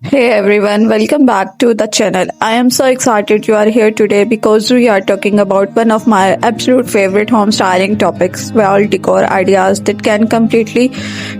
Hey everyone, welcome back to the channel. I am so excited you are here today because we are talking about one of my absolute favorite home styling topics, wall decor ideas that can completely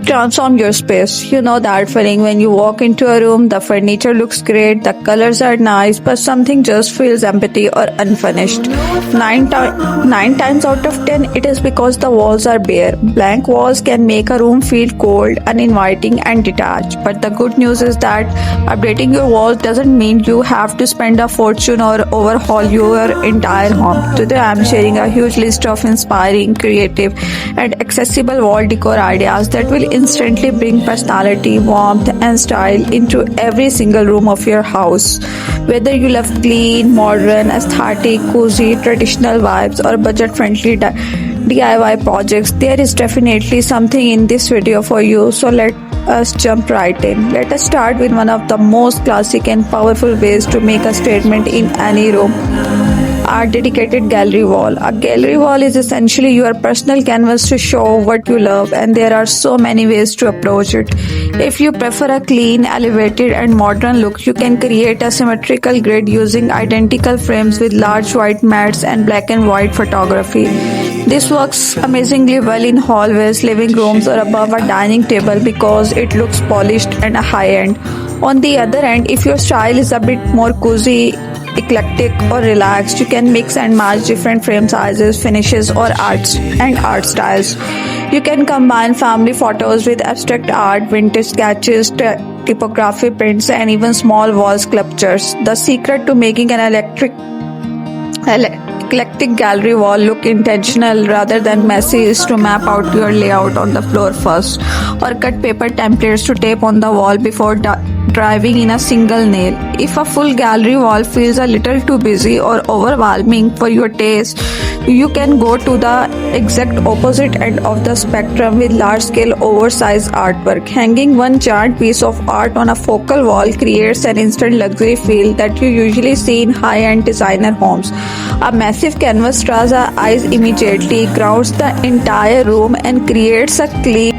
transform your space. You know that feeling when you walk into a room, the furniture looks great, the colors are nice, but something just feels empty or unfinished. Nine times out of 10, it is because the walls are bare. Blank walls can make a room feel cold, uninviting, and detached. But the good news is that updating your walls doesn't mean you have to spend a fortune or overhaul your entire home. Today I'm sharing a huge list of inspiring, creative, and accessible wall decor ideas that will instantly bring personality, warmth, and style into every single room of your house. Whether you love clean, modern, aesthetic, cozy, traditional vibes, or budget-friendly DIY projects, there is definitely something in this video for you. So let us jump right in. Let us start with one of the most classic and powerful ways to make a statement in any room. Our dedicated gallery wall. A gallery wall is essentially your personal canvas to show what you love, and there are so many ways to approach it. If you prefer a clean, elevated, and modern look, you can create a symmetrical grid using identical frames with large white mats and black and white photography. This works amazingly well in hallways, living rooms, or above a dining table because it looks polished and high end. On the other hand, if your style is a bit more cozy, eclectic, or relaxed, you can mix and match different frame sizes, finishes, or art styles. You can combine family photos with abstract art, vintage sketches, typography prints, and even small wall sculptures. The secret to making an eclectic gallery wall look intentional rather than messy is to map out your layout on the floor first, or cut paper templates to tape on the wall before driving in a single nail. If a full gallery wall feels a little too busy or overwhelming for your taste, you can go to the exact opposite end of the spectrum with large-scale oversized artwork. Hanging one giant piece of art on a focal wall creates an instant luxury feel that you usually see in high-end designer homes. A massive canvas draws our eyes immediately, grounds the entire room, and creates a clean,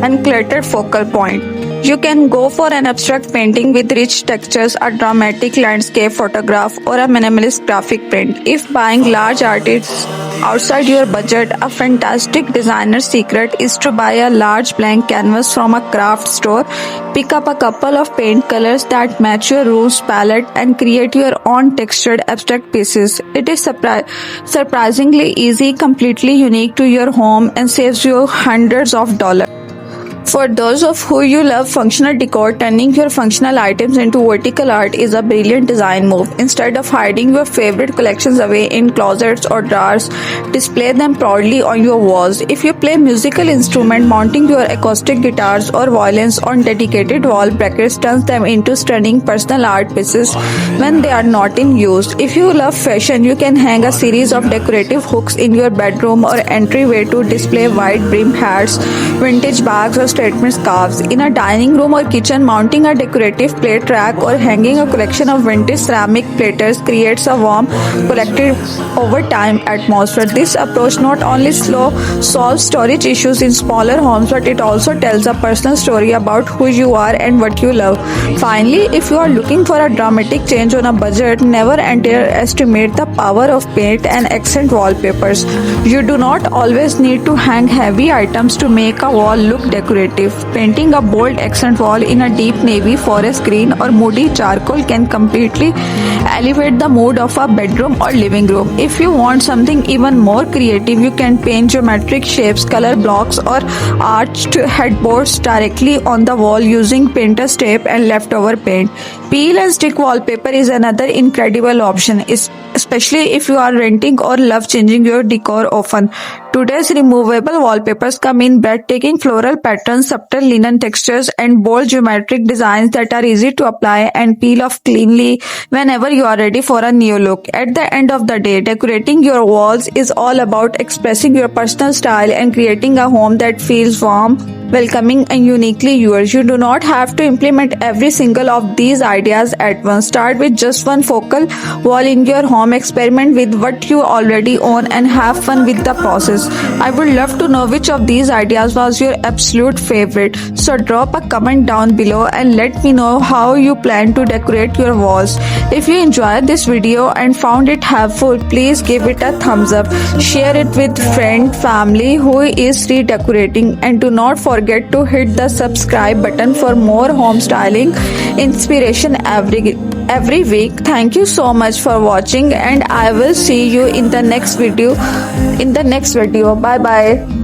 uncluttered focal point. You can go for an abstract painting with rich textures, a dramatic landscape photograph, or a minimalist graphic print. If buying large art is outside your budget, a fantastic designer secret is to buy a large blank canvas from a craft store. Pick up a couple of paint colors that match your room's palette and create your own textured abstract pieces. It is surprisingly easy, completely unique to your home, and saves you hundreds of dollars. For those of you love functional decor, turning your functional items into vertical art is a brilliant design move. Instead of hiding your favorite collections away in closets or drawers, display them proudly on your walls. If you play musical instrument, mounting your acoustic guitars or violins on dedicated wall brackets turns them into stunning personal art pieces when they are not in use. If you love fashion, you can hang a series of decorative hooks in your bedroom or entryway to display wide brim hats, vintage bags, or statement scarves. In a dining room or kitchen, mounting a decorative plate rack or hanging a collection of vintage ceramic platters creates a warm, collective, over time atmosphere. This approach not only solves storage issues in smaller homes, but it also tells a personal story about who you are and what you love. Finally, if you are looking for a dramatic change on a budget, never underestimate the power of paint and accent wallpapers. You do not always need to hang heavy items to make a wall look decorative. Painting a bold accent wall in a deep navy, forest green, or moody charcoal can completely elevate the mood of a bedroom or living room. If you want something even more creative, you can paint geometric shapes, color blocks, or arched headboards directly on the wall using painter's tape and leftover paint. Peel and stick wallpaper is another incredible option, especially if you are renting or love changing your decor often. Today's removable wallpapers come in breathtaking floral patterns, subtle linen textures, and bold geometric designs that are easy to apply and peel off cleanly whenever you are ready for a new look. At the end of the day, decorating your walls is all about expressing your personal style and creating a home that feels warm, welcoming and uniquely yours. You do not have to implement every single of these ideas at once. Start with just one focal wall in your home, experiment with what you already own, and have fun with the process. I would love to know which of these ideas was your absolute favorite. So drop a comment down below and let me know how you plan to decorate your walls. If you enjoyed this video and found it helpful, please give it a thumbs up. Share it with friend, family who is redecorating, and do not forget to hit the subscribe button for more home styling inspiration every week. Thank you so much for watching, and I will see you in the next video. Bye bye.